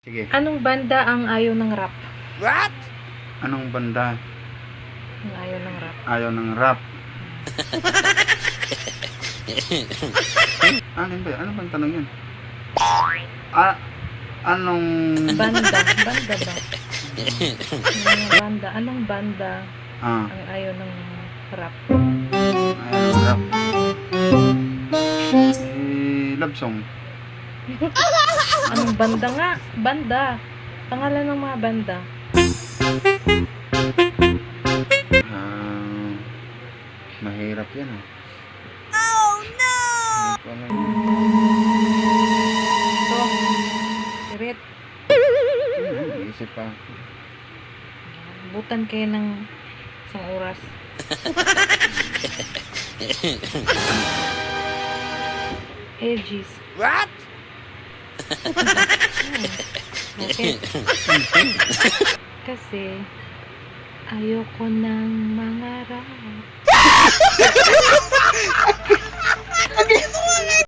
Sige. Anong banda ang ayaw ng rap? What? Anong banda Ang ayaw ng rap. ayaw ng rap? Ano ba? Ano bang tanong yun? Anong Banda. Banda ba? Banda. Anong banda ang ayaw ng rap? ayaw ng rap? Love song. Anong banda nga? Banda. Pangalan ng mga banda. Mahirap yan Oh no! Ito. Sirit. Isip pa. Butan kayo ng isang oras. Edges. What? Okay. Kasi ayoko ng mga rap.